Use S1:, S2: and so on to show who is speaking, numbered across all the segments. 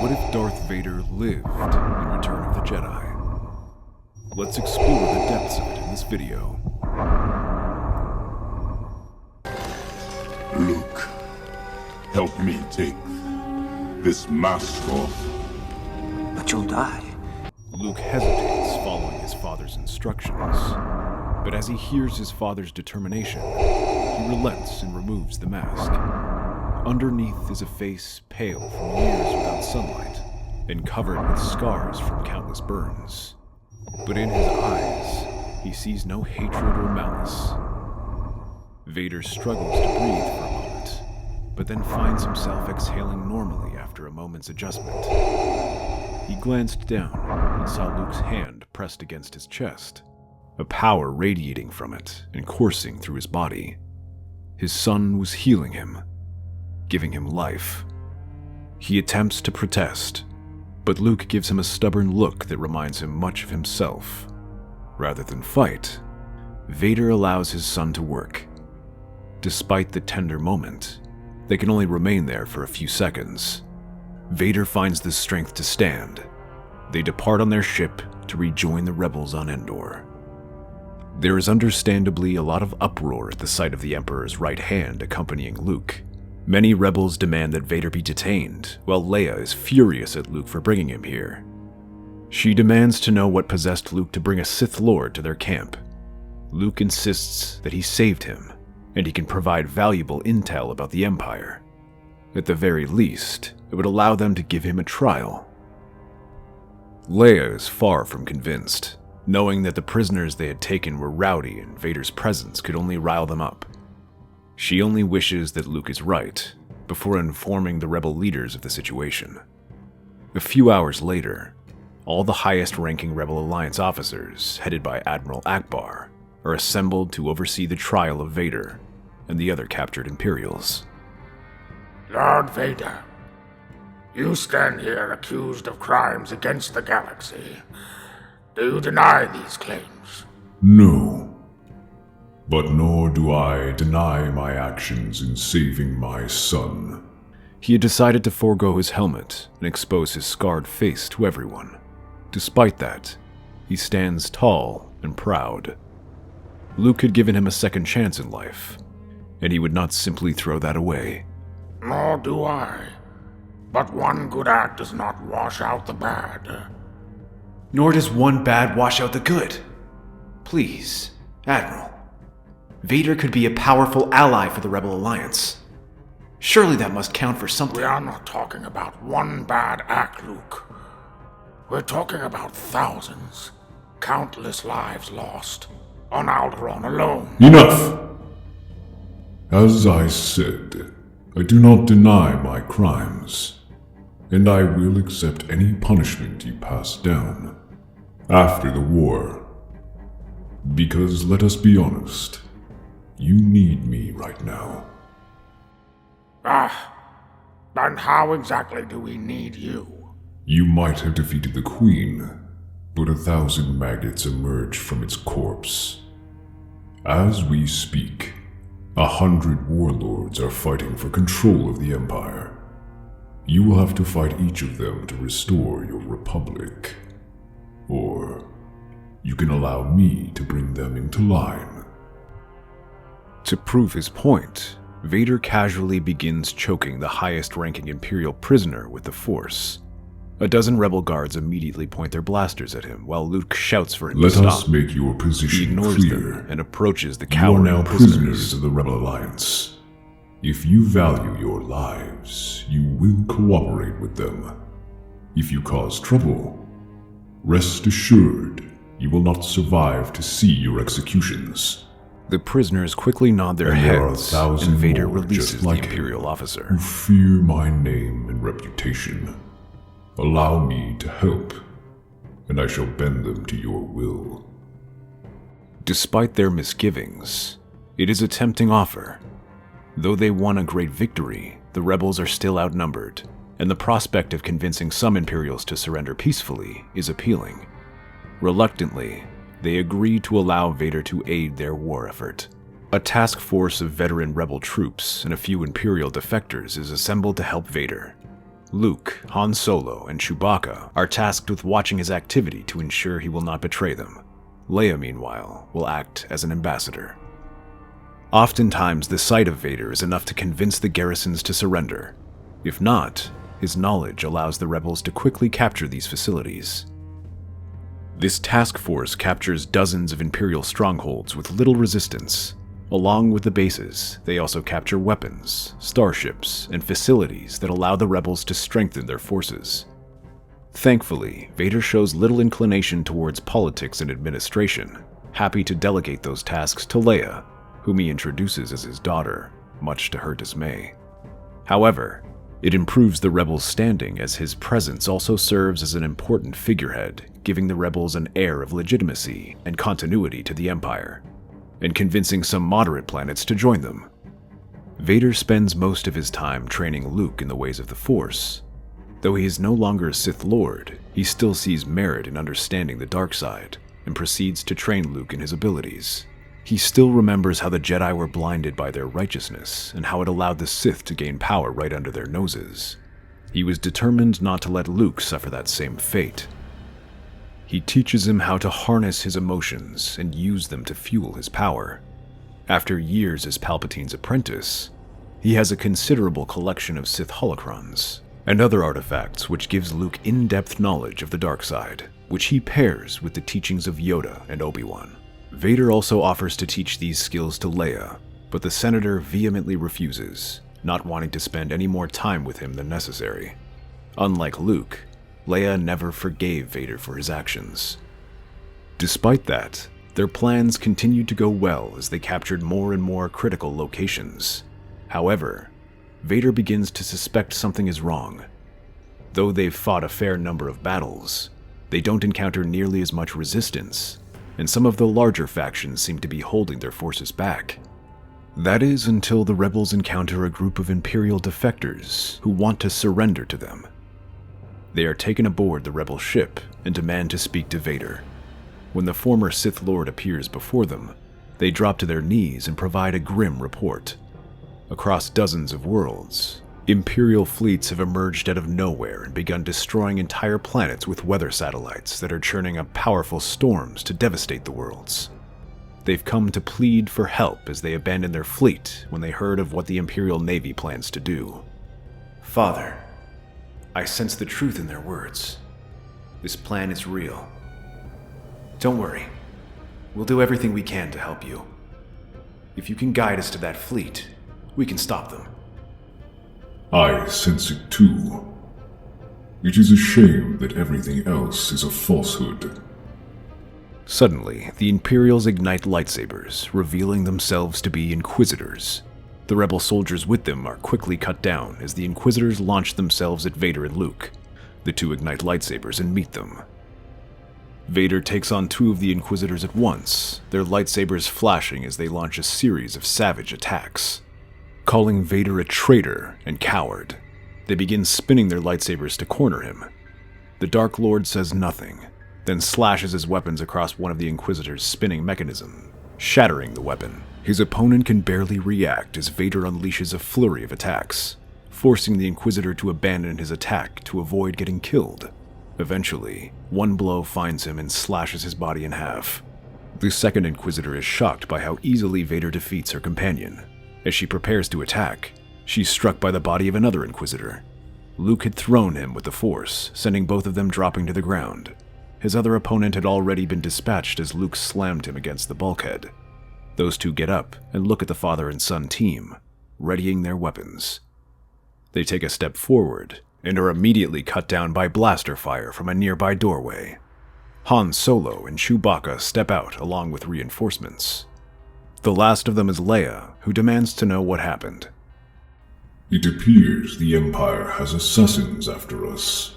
S1: What if Darth Vader lived in Return of the Jedi? Let's explore the depths of it in this video.
S2: Luke, help me take this mask off.
S3: But you'll die.
S1: Luke hesitates following his father's instructions, but as he hears his father's determination, he relents and removes the mask. Underneath is a face pale from years without sunlight and covered with scars from countless burns. But in his eyes, he sees no hatred or malice. Vader struggles to breathe for a moment, but then finds himself exhaling normally after a moment's adjustment. He glanced down and saw Luke's hand pressed against his chest, a power radiating from it and coursing through his body. His son was healing him, giving him life. He attempts to protest, but Luke gives him a stubborn look that reminds him much of himself. Rather than fight, Vader allows his son to work. Despite the tender moment, they can only remain there for a few seconds. Vader finds the strength to stand. They depart on their ship to rejoin the rebels on Endor. There is understandably a lot of uproar at the sight of the Emperor's right hand accompanying Luke. Many rebels demand that Vader be detained, while Leia is furious at Luke for bringing him here. She demands to know what possessed Luke to bring a Sith Lord to their camp. Luke insists that he saved him, and he can provide valuable intel about the Empire. At the very least, it would allow them to give him a trial. Leia is far from convinced, knowing that the prisoners they had taken were rowdy and Vader's presence could only rile them up. She only wishes that Luke is right, before informing the rebel leaders of the situation. A few hours later, all the highest-ranking Rebel Alliance officers, headed by Admiral Akbar, are assembled to oversee the trial of Vader and the other captured Imperials.
S4: Lord Vader, you stand here accused of crimes against the galaxy. Do you deny these claims?
S2: No. But nor do I deny my actions in saving my son.
S1: He had decided to forego his helmet and expose his scarred face to everyone. Despite that, he stands tall and proud. Luke had given him a second chance in life, and he would not simply throw that away.
S4: Nor do I. But one good act does not wash out the bad.
S3: Nor does one bad wash out the good. Please, Admiral. Vader could be a powerful ally for the Rebel Alliance. Surely that must count for something.
S4: We are not talking about one bad act, Luke. We're talking about thousands, countless lives lost, on Alderaan alone.
S2: Enough! As I said, I do not deny my crimes, and I will accept any punishment you pass down after the war. Because let us be honest, you need me right now.
S4: And how exactly do we need you?
S2: You might have defeated the Queen, but 1,000 maggots emerged from its corpse. As we speak, 100 warlords are fighting for control of the Empire. You will have to fight each of them to restore your republic. Or you can allow me to bring them into line.
S1: To prove his point, Vader casually begins choking the highest-ranking Imperial prisoner with the Force. A dozen rebel guards immediately point their blasters at him, while Luke shouts for him to stop.
S2: Let us make your
S1: He
S2: position
S1: ignores
S2: clear.
S1: them and approaches the
S2: You are
S1: cowering
S2: now
S1: prisoners.
S2: prisoners of the Rebel Alliance. If you value your lives, you will cooperate with them. If you cause trouble, rest assured you will not survive to see your executions.
S1: The prisoners quickly nod their
S2: And there are
S1: heads,
S2: 1,000
S1: and Vader
S2: more
S1: releases
S2: just like
S1: the Imperial
S2: him,
S1: officer.
S2: who fear my name and reputation. Allow me to help, and I shall bend them to your will.
S1: Despite their misgivings, it is a tempting offer. Though they won a great victory, the rebels are still outnumbered, and the prospect of convincing some Imperials to surrender peacefully is appealing. Reluctantly, they agree to allow Vader to aid their war effort. A task force of veteran rebel troops and a few Imperial defectors is assembled to help Vader. Luke, Han Solo, and Chewbacca are tasked with watching his activity to ensure he will not betray them. Leia, meanwhile, will act as an ambassador. Oftentimes, the sight of Vader is enough to convince the garrisons to surrender. If not, his knowledge allows the rebels to quickly capture these facilities. This task force captures dozens of Imperial strongholds with little resistance. Along with the bases, they also capture weapons, starships, and facilities that allow the rebels to strengthen their forces. Thankfully, Vader shows little inclination towards politics and administration, happy to delegate those tasks to Leia, whom he introduces as his daughter, much to her dismay. However, it improves the rebels' standing as his presence also serves as an important figurehead, giving the rebels an air of legitimacy and continuity to the Empire, and convincing some moderate planets to join them. Vader spends most of his time training Luke in the ways of the Force. Though he is no longer a Sith Lord, he still sees merit in understanding the dark side, and proceeds to train Luke in his abilities. He still remembers how the Jedi were blinded by their righteousness, and how it allowed the Sith to gain power right under their noses. He was determined not to let Luke suffer that same fate. He teaches him how to harness his emotions and use them to fuel his power. After years as Palpatine's apprentice, he has a considerable collection of Sith holocrons and other artifacts which gives Luke in-depth knowledge of the dark side, which he pairs with the teachings of Yoda and Obi-Wan. Vader also offers to teach these skills to Leia, but the Senator vehemently refuses, not wanting to spend any more time with him than necessary. Unlike Luke, Leia never forgave Vader for his actions. Despite that, their plans continued to go well as they captured more and more critical locations. However, Vader begins to suspect something is wrong. Though they've fought a fair number of battles, they don't encounter nearly as much resistance, and some of the larger factions seem to be holding their forces back. That is until the rebels encounter a group of Imperial defectors who want to surrender to them. They are taken aboard the rebel ship and demand to speak to Vader. When the former Sith Lord appears before them, they drop to their knees and provide a grim report. Across dozens of worlds, Imperial fleets have emerged out of nowhere and begun destroying entire planets with weather satellites that are churning up powerful storms to devastate the worlds. They've come to plead for help as they abandon their fleet when they heard of what the Imperial Navy plans to do.
S3: Father, I sense the truth in their words. This plan is real. Don't worry. We'll do everything we can to help you. If you can guide us to that fleet, we can stop them.
S2: I sense it too. It is a shame that everything else is a falsehood.
S1: Suddenly, the Imperials ignite lightsabers, revealing themselves to be Inquisitors. The rebel soldiers with them are quickly cut down as the Inquisitors launch themselves at Vader and Luke. The two ignite lightsabers and meet them. Vader takes on two of the Inquisitors at once, their lightsabers flashing as they launch a series of savage attacks. Calling Vader a traitor and coward, they begin spinning their lightsabers to corner him. The Dark Lord says nothing, then slashes his weapons across one of the Inquisitor's spinning mechanism, shattering the weapon. His opponent can barely react as Vader unleashes a flurry of attacks, forcing the Inquisitor to abandon his attack to avoid getting killed. Eventually, one blow finds him and slashes his body in half. The second Inquisitor is shocked by how easily Vader defeats her companion. As she prepares to attack, she's struck by the body of another Inquisitor. Luke had thrown him with the Force, sending both of them dropping to the ground. His other opponent had already been dispatched as Luke slammed him against the bulkhead. Those two get up and look at the father and son team, readying their weapons. They take a step forward and are immediately cut down by blaster fire from a nearby doorway. Han Solo and Chewbacca step out along with reinforcements. The last of them is Leia, who demands to know what happened.
S2: It appears the Empire has assassins after us.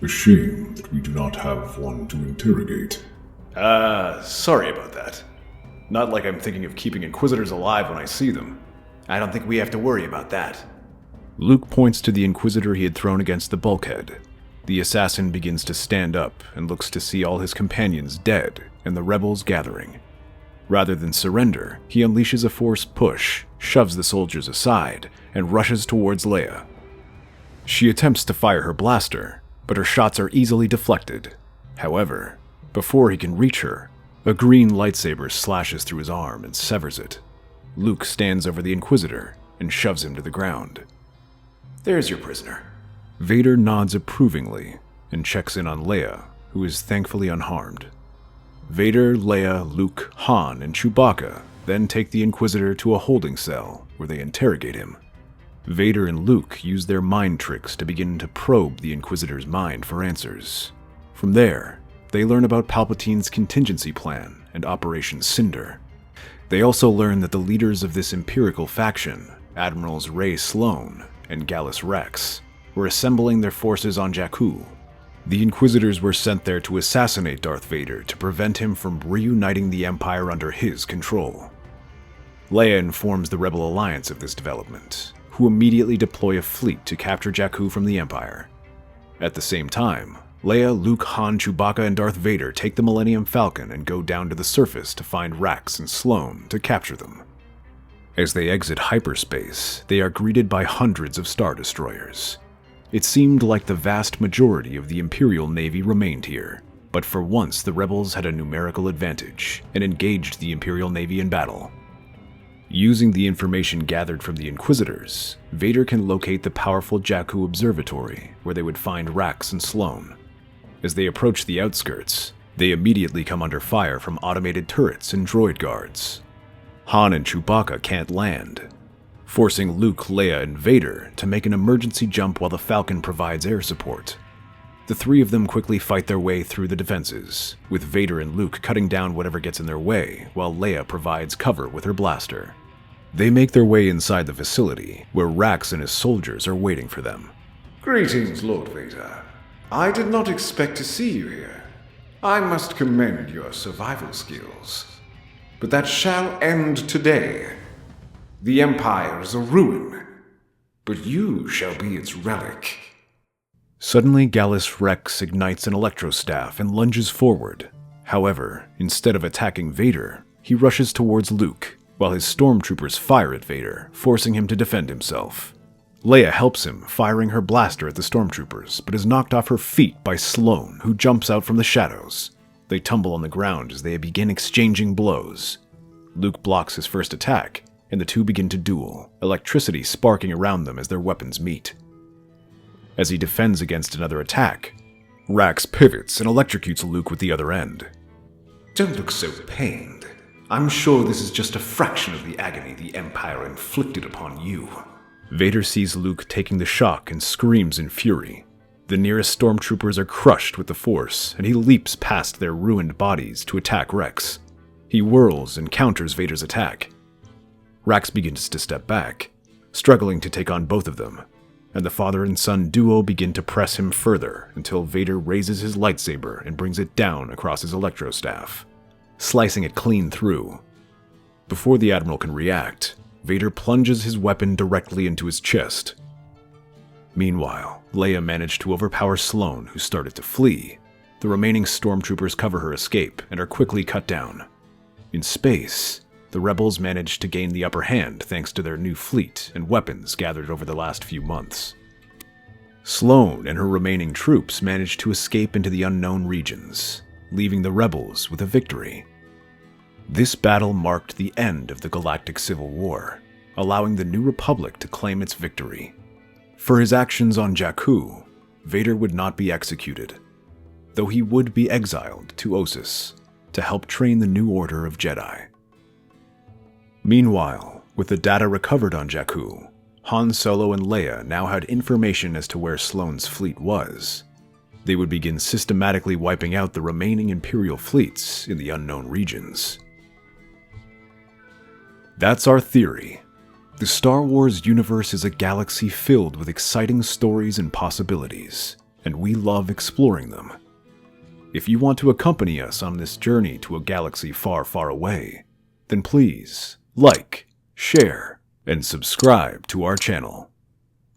S2: A shame that we do not have one to interrogate.
S3: Sorry about that. Not like I'm thinking of keeping Inquisitors alive when I see them. I don't think we have to worry about that.
S1: Luke points to the Inquisitor he had thrown against the bulkhead. The assassin begins to stand up and looks to see all his companions dead and the rebels gathering. Rather than surrender, he unleashes a force push, shoves the soldiers aside, and rushes towards Leia. She attempts to fire her blaster, but her shots are easily deflected. However, before he can reach her, a green lightsaber slashes through his arm and severs it. Luke stands over the Inquisitor and shoves him to the ground.
S3: There's your prisoner.
S1: Vader nods approvingly and checks in on Leia, who is thankfully unharmed. Vader, Leia, Luke, Han, and Chewbacca then take the Inquisitor to a holding cell where they interrogate him. Vader and Luke use their mind tricks to begin to probe the Inquisitor's mind for answers. From there, they learn about Palpatine's contingency plan and Operation Cinder. They also learn that the leaders of this Imperial faction, Admirals Rey Sloane and Gallus Rex, were assembling their forces on Jakku. The Inquisitors were sent there to assassinate Darth Vader to prevent him from reuniting the Empire under his control. Leia informs the Rebel Alliance of this development, who immediately deploy a fleet to capture Jakku from the Empire. At the same time, Leia, Luke, Han, Chewbacca, and Darth Vader take the Millennium Falcon and go down to the surface to find Rax and Sloane to capture them. As they exit hyperspace, they are greeted by hundreds of Star Destroyers. It seemed like the vast majority of the Imperial Navy remained here, but for once the rebels had a numerical advantage and engaged the Imperial Navy in battle. Using the information gathered from the Inquisitors, Vader can locate the powerful Jakku Observatory, where they would find Rax and Sloane. As they approach the outskirts, they immediately come under fire from automated turrets and droid guards. Han and Chewbacca can't land, forcing Luke, Leia, and Vader to make an emergency jump while the Falcon provides air support. The three of them quickly fight their way through the defenses, with Vader and Luke cutting down whatever gets in their way, while Leia provides cover with her blaster. They make their way inside the facility, where Rax and his soldiers are waiting for them.
S5: Greetings, Lord Vader. I did not expect to see you here. I must commend your survival skills. But that shall end today. The Empire is a ruin, but you shall be its relic.
S1: Suddenly, Gallus Rex ignites an electrostaff and lunges forward. However, instead of attacking Vader, he rushes towards Luke, while his stormtroopers fire at Vader, forcing him to defend himself. Leia helps him, firing her blaster at the stormtroopers, but is knocked off her feet by Sloane, who jumps out from the shadows. They tumble on the ground as they begin exchanging blows. Luke blocks his first attack, and the two begin to duel, electricity sparking around them as their weapons meet. As he defends against another attack, Rax pivots and electrocutes Luke with the other end.
S5: Don't look so pained. I'm sure this is just a fraction of the agony the Empire inflicted upon you.
S1: Vader sees Luke taking the shock and screams in fury. The nearest stormtroopers are crushed with the Force, and he leaps past their ruined bodies to attack Rex. He whirls and counters Vader's attack. Rax begins to step back, struggling to take on both of them, and the father and son duo begin to press him further until Vader raises his lightsaber and brings it down across his electrostaff, slicing it clean through. Before the Admiral can react, Vader plunges his weapon directly into his chest. Meanwhile, Leia managed to overpower Sloane, who started to flee. The remaining stormtroopers cover her escape and are quickly cut down. In space, the rebels managed to gain the upper hand thanks to their new fleet and weapons gathered over the last few months. Sloane and her remaining troops managed to escape into the unknown regions, leaving the rebels with a victory. This battle marked the end of the Galactic Civil War, allowing the New Republic to claim its victory. For his actions on Jakku, Vader would not be executed, though he would be exiled to Ossus to help train the new order of Jedi. Meanwhile, with the data recovered on Jakku, Han Solo and Leia now had information as to where Sloane's fleet was. They would begin systematically wiping out the remaining Imperial fleets in the unknown regions. That's our theory. The Star Wars universe is a galaxy filled with exciting stories and possibilities, and we love exploring them. If you want to accompany us on this journey to a galaxy far, far away, then please like, share, and subscribe to our channel.